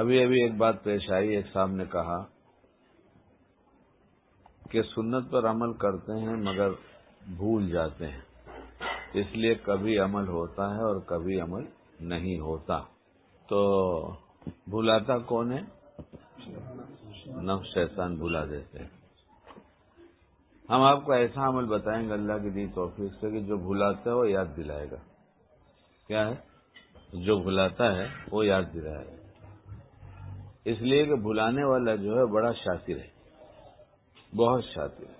ابھی ایک بات پیش آئی، ایک صاحب نے کہا کہ سنت پر عمل کرتے ہیں مگر بھول جاتے ہیں، اس لیے کبھی عمل ہوتا ہے اور کبھی عمل نہیں ہوتا۔ تو بھلاتا کون ہے؟ نفس، شیطان بھلا دیتے ہیں۔ ہم آپ کو ایسا عمل بتائیں گے اللہ کی دی توفیق سے کہ جو بھلاتا ہے وہ یاد دلائے گا۔ کیا ہے؟ جو بھلاتا ہے وہ یاد دلائے گا، اس لیے کہ بھلانے والا جو ہے بڑا شاطر ہے، بہت شاطر ہے۔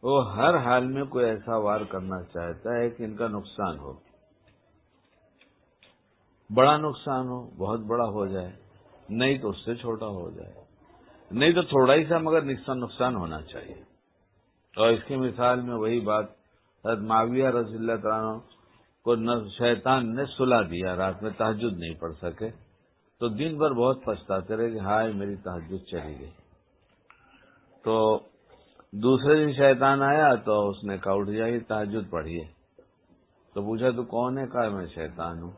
وہ ہر حال میں کوئی ایسا وار کرنا چاہتا ہے کہ ان کا نقصان ہو، بڑا نقصان ہو، بہت بڑا ہو جائے، نہیں تو اس سے چھوٹا ہو جائے، نہیں تو تھوڑا ہی سا مگر نقصان ہونا چاہیے۔ اور اس کی مثال میں وہی بات، حضرت معاویہ رضی اللہ تعالیٰ عنہ کو شیطان نے سلا دیا، رات میں تہجد نہیں پڑھ سکے، تو دن بھر بہت پچھتاتے رہے کہ ہائے میری تہجد چلی گئی۔ تو دوسرے دن شیطان آیا تو اس نے کہا اٹھ جائیے تہجد پڑھیے۔ تو پوچھا تو کون ہے؟ کہا میں شیطان ہوں۔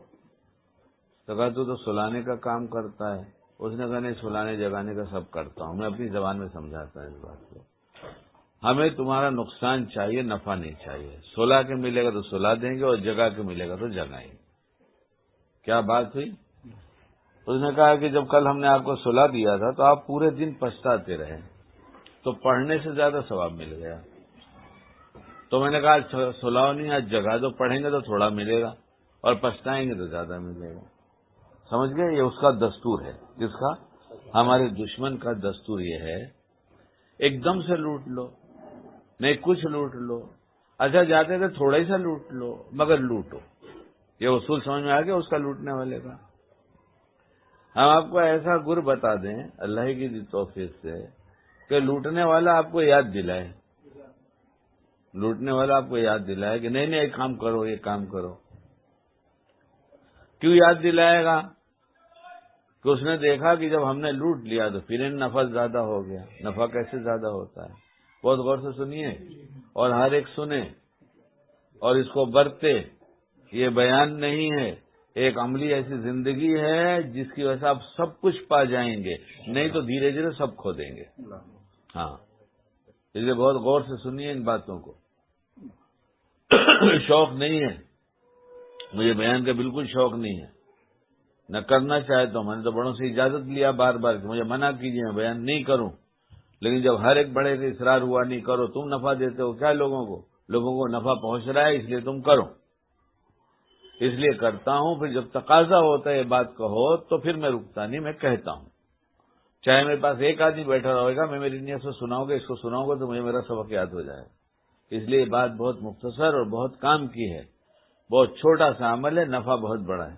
تو کہا تو سلانے کا کام کرتا ہے؟ اس نے کہا نہیں، سلانے جگانے کا سب کرتا ہوں، میں اپنی زبان میں سمجھاتا ہوں اس بات کو۔ ہمیں تمہارا نقصان چاہیے، نفع نہیں چاہیے۔ سلا کے ملے گا تو سلا دیں گے اور جگا کے ملے گا تو جگائیں گے۔ کیا بات ہوئی؟ اس نے کہا کہ جب کل ہم نے آپ کو سلا دیا تھا تو آپ پورے دن پچھتاتے رہے، تو پڑھنے سے زیادہ ثواب مل گیا۔ تو میں نے کہا سلاؤ نہیں، آج جگہ دو، پڑھیں گے تو تھوڑا ملے گا اور پچھتائیں گے تو زیادہ ملے گا۔ سمجھ گئے؟ یہ اس کا دستور ہے۔ کس کا؟ ہمارے دشمن کا دستور یہ ہے، ایک دم سے لوٹ لو، نہیں کچھ لوٹ لو، اچھا جاتے تھے تھوڑا ہی سا لوٹ لو مگر لوٹو۔ یہ اصول سمجھ میں آ گیا اس کا لوٹنے والے کا۔ ہم آپ کو ایسا گر بتا دیں اللہ کی توفیق سے کہ لوٹنے والا آپ کو یاد دلائے، لوٹنے والا آپ کو یاد دلائے کہ نہیں یہ کام کرو، یہ کام کرو۔ کیوں یاد دلائے گا؟ کہ اس نے دیکھا کہ جب ہم نے لوٹ لیا تو پھر نفع زیادہ ہو گیا۔ نفع کیسے زیادہ ہوتا ہے؟ بہت غور سے سنیے اور ہر ایک سنے اور اس کو برتے۔ یہ بیان نہیں ہے، ایک عملی ایسی زندگی ہے جس کی وجہ سے آپ سب کچھ پا جائیں گے، نہیں تو دھیرے دھیرے سب کھو دیں گے۔ ہاں، اس لیے بہت غور سے سنیے ان باتوں کو۔ شوق نہیں ہے مجھے بیان کا، بالکل شوق نہیں ہے، نہ کرنا چاہتا ہوں۔ میں نے تو بڑوں سے اجازت لیا بار بار کہ مجھے منع کیجیے، میں بیان نہیں کروں، لیکن جب ہر ایک بڑے سے اصرار ہوا نہیں کرو، تم نفع دیتے ہو کیا لوگوں کو نفع پہنچ رہا ہے اس لیے تم کرو، اس لیے کرتا ہوں۔ پھر جب تقاضا ہوتا ہے یہ بات کہو تو پھر میں رکتا نہیں، میں کہتا ہوں۔ چاہے میرے پاس ایک آدمی بیٹھا رہے گا، میں میری نیت سے سناؤں گا، اس کو سناؤں گا تو مجھے میرا سبق یاد ہو جائے گا۔ اس لیے یہ بات بہت مختصر اور بہت کام کی ہے، بہت چھوٹا سا عمل ہے، نفع بہت بڑا ہے۔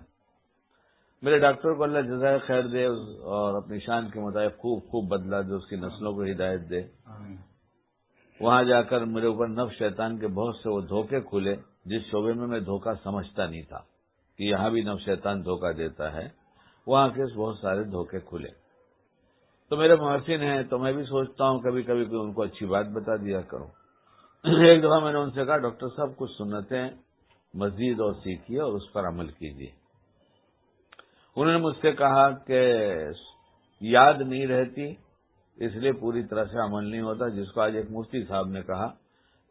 میرے ڈاکٹر کو اللہ جزائے خیر دے اور اپنی شان کے مطابق خوب بدلا دے، اس کی نسلوں کو ہدایت دے۔ وہاں جا کر میرے اوپر نفس شیطان کے بہت سے وہ دھوکے کھلے جس شعبے میں دھوکہ سمجھتا نہیں تھا کہ یہاں بھی نفس شیطان دھوکہ دیتا ہے، وہاں کے بہت سارے دھوکے کھلے۔ تو میرے محسن ہیں تو میں بھی سوچتا ہوں کبھی کبھی کہ ان کو اچھی بات بتا دیا کروں۔ ایک دفعہ میں نے ان سے کہا ڈاکٹر صاحب کچھ سنتیں مزید اور سیکھیے اور اس پر عمل کیجیے۔ انہوں نے مجھ سے کہا کہ یاد نہیں رہتی اس لیے پوری طرح سے عمل نہیں ہوتا، جس کو آج ایک مفتی صاحب نے کہا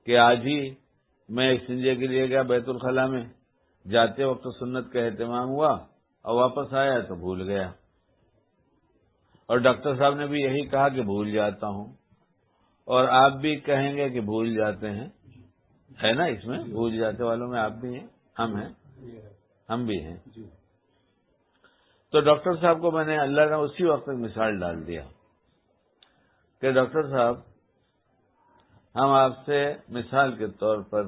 کہ آج ہی میں استنجے کے لیے گیا بیت الخلاء میں، جاتے وقت سنت کا اہتمام ہوا اور واپس آیا تو بھول گیا۔ اور ڈاکٹر صاحب نے بھی یہی کہا کہ بھول جاتا ہوں، اور آپ بھی کہیں گے کہ بھول جاتے ہیں، ہے نا؟ اس میں بھول جاتے والوں میں آپ بھی ہیں، ہم بھی ہیں۔ تو ڈاکٹر صاحب کو میں نے اللہ کا اسی وقت مثال ڈال دیا کہ ڈاکٹر صاحب ہم آپ سے مثال کے طور پر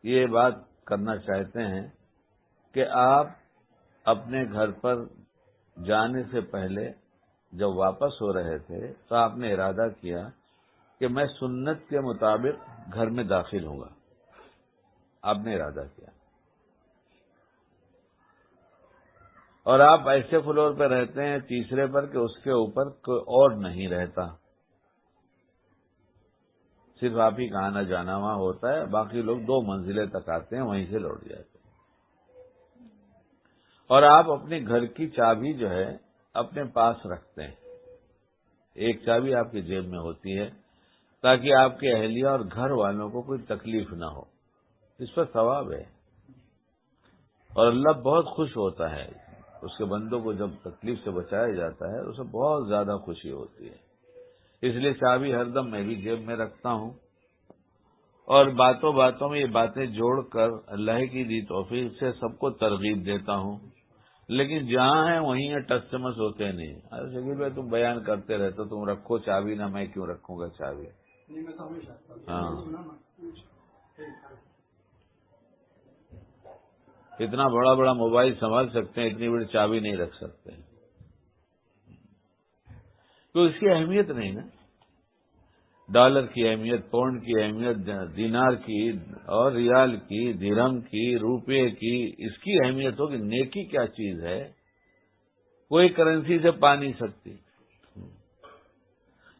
یہ بات کرنا چاہتے ہیں کہ آپ اپنے گھر پر جانے سے پہلے جب واپس ہو رہے تھے تو آپ نے ارادہ کیا کہ میں سنت کے مطابق گھر میں داخل ہوں گا، آپ نے ارادہ کیا، اور آپ ایسے فلور پہ رہتے ہیں تیسرے پر کہ اس کے اوپر کوئی اور نہیں رہتا، صرف آپ ہی کا آنا جانا وہاں ہوتا ہے، باقی لوگ 2 منزلیں تک آتے ہیں وہیں سے لوٹ جاتے ہیں، اور آپ اپنے گھر کی چابی جو ہے اپنے پاس رکھتے ہیں، ایک چابی آپ کی جیب میں ہوتی ہے تاکہ آپ کے اہلیہ اور گھر والوں کو کوئی تکلیف نہ ہو، اس پر ثواب ہے، اور اللہ بہت خوش ہوتا ہے اس کے بندوں کو جب تکلیف سے بچایا جاتا ہے اسے بہت زیادہ خوشی ہوتی ہے۔ اس لیے چابی ہر دم میں بھی جیب میں رکھتا ہوں، اور باتوں باتوں میں یہ باتیں جوڑ کر اللہ کی دی توفیق سے سب کو ترغیب دیتا ہوں، لیکن جہاں ہیں وہیں ٹس سے مس ہوتے نہیں۔ ارے شکیل بھائی تم بیان کرتے رہتے، تم رکھو چابی، نہ میں کیوں رکھوں گا چابی؟ ہاں، اتنا بڑا بڑا موبائل سنبھال سکتے ہیں، اتنی بڑی چابی نہیں رکھ سکتے، تو اس کی اہمیت نہیں نا، ڈالر کی اہمیت، پاؤنڈ کی اہمیت، دینار کی اور ریال کی، درہم کی، روپے کی، اس کی اہمیت ہو کہ نیکی کیا چیز ہے، کوئی کرنسی سے پا نہیں سکتی۔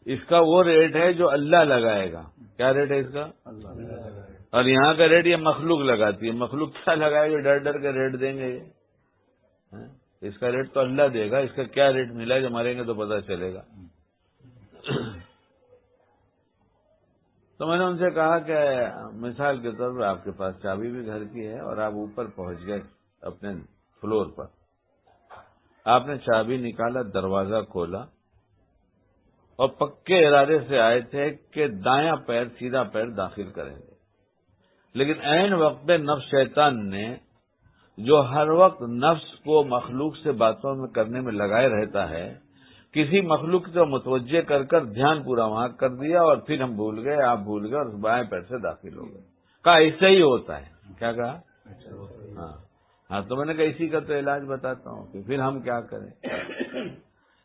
اس کا وہ ریٹ ہے جو اللہ لگائے گا۔ کیا ریٹ ہے اس کا؟ اور یہاں کا ریٹ یہ مخلوق لگاتی ہے۔ مخلوق کیا لگائے گا؟ ڈر ڈر کے ریٹ دیں گے یہ؟ اس کا ریٹ تو اللہ دے گا، اس کا کیا ریٹ ملا ہے جو مریں گے تو پتہ چلے گا۔ تو میں نے ان سے کہا کہ مثال کے طور پر آپ کے پاس چابی بھی گھر کی ہے اور آپ اوپر پہنچ گئے اپنے فلور پر، آپ نے چابی نکالا، دروازہ کھولا اور پکے ارادے سے آئے تھے کہ دایاں پیر سیدھا پیر داخل کریں گے، لیکن عین وقت پہ نفس شیطان نے، جو ہر وقت نفس کو مخلوق سے باتوں میں کرنے میں لگائے رہتا ہے، کسی مخلوق کو متوجہ کر کر دھیان پورا وہاں کر دیا، اور پھر ہم بھول گئے، آپ بھول گئے اور بائیں پیر سے داخل ہو گئے۔ کہا ایسا ہی ہوتا ہے۔ کیا کہا؟ ہاں تو میں نے کہا اسی کا تو علاج بتاتا ہوں کہ پھر ہم کیا کریں۔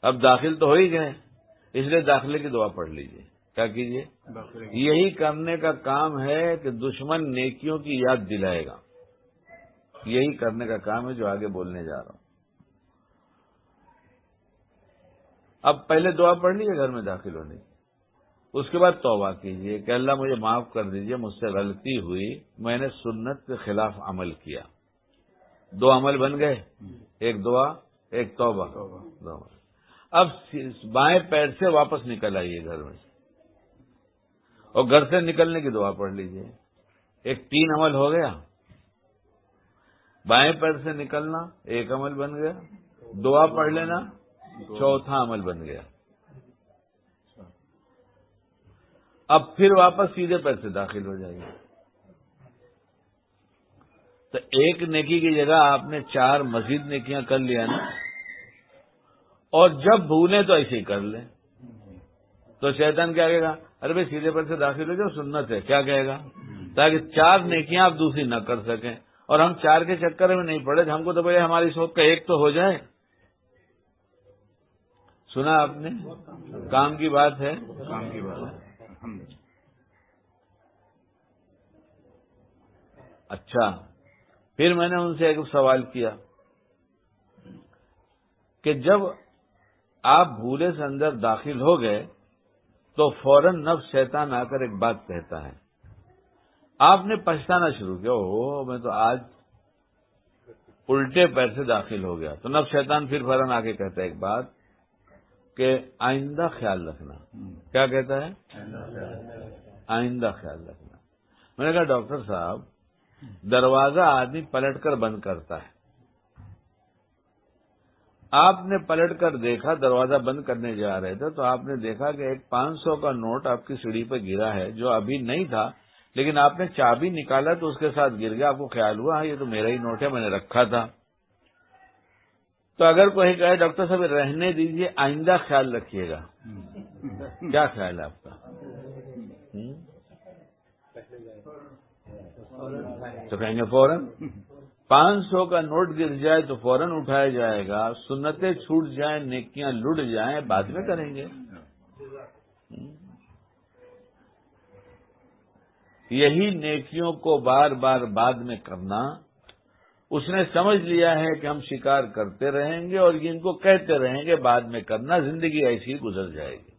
اب داخل تو ہو ہی گئے، اس لیے داخلے کی دعا پڑھ لیجئے۔ کیا کیجئے؟ یہی کرنے کا کام ہے کہ دشمن نیکیوں کی یاد دلائے گا، یہی کرنے کا کام ہے جو آگے بولنے جا رہا ہوں۔ اب پہلے دعا پڑھ لیجیے گھر میں داخل ہونے کی، اس کے بعد توبہ کیجیے کہ اللہ مجھے معاف کر دیجیے، مجھ سے غلطی ہوئی، میں نے سنت کے خلاف عمل کیا۔ دو عمل بن گئے، ایک دعا ایک توبہ۔ اب بائیں پیر سے واپس نکل آئیے گھر میں، اور گھر سے نکلنے کی دعا پڑھ لیجیے۔ ایک 3 عمل ہو گیا، بائیں پیر سے نکلنا ایک عمل بن گیا، دعا پڑھ لینا چوتھا عمل بن گیا۔ اب پھر واپس سیدھے پیر سے داخل ہو جائیے۔ تو ایک نیکی کی جگہ آپ نے 4 مزید نیکیاں کر لیا نا، اور جب بھولیں تو ایسے ہی کر لیں۔ تو شیطان کیا کہے گا؟ ارے بھائی سیدھے پیر سے داخل ہو جاؤ، سنت ہے، کیا کہے گا؟ تاکہ 4 نیکیاں آپ دوسری نہ کر سکیں، اور ہم 4 کے چکر میں نہیں پڑے، ہم کو تو بھائی ہماری سوچ کا ایک تو ہو جائے۔ سنا آپ نے؟ کام کی بات ہے، کام کی بات ہے۔ اچھا، پھر میں نے ان سے ایک سوال کیا کہ جب آپ بھولے سے اندر داخل ہو گئے تو فوراً نفس شیطان آ کر ایک بات کہتا ہے، آپ نے پچھتانا شروع کیا، اوہ میں تو آج الٹے پیر سے داخل ہو گیا۔ تو نفس شیطان پھر فوراً آ کے کہتا ہے ایک بات کہ آئندہ خیال رکھنا۔ کیا کہتا ہے؟ آئندہ خیال رکھنا۔ میں نے کہا ڈاکٹر صاحب، دروازہ آدمی پلٹ کر بند کرتا ہے، آپ نے پلٹ کر دیکھا، دروازہ بند کرنے جا رہے تھے تو آپ نے دیکھا کہ ایک 500 کا نوٹ آپ کی سیڑھی پہ گرا ہے، جو ابھی نہیں تھا، لیکن آپ نے چابی نکالا تو اس کے ساتھ گر گیا، آپ کو خیال ہوا ہاں یہ تو میرا ہی نوٹ ہے، میں نے رکھا تھا۔ تو اگر کوئی کہے ڈاکٹر صاحب رہنے دیجئے، آئندہ خیال رکھیے گا، کیا خیال ہے آپ کا؟ تو کہیں گے فوراً 500 کا نوٹ گر جائے تو فوراً اٹھایا جائے گا، سنتیں چھوٹ جائیں، نیکیاں لٹ جائیں، بعد میں کریں گے۔ یہی نیکیوں کو بار بار بعد میں کرنا، اس نے سمجھ لیا ہے کہ ہم شکار کرتے رہیں گے اور ان کو کہتے رہیں گے بعد میں کرنا، زندگی ایسی ہی گزر جائے گی۔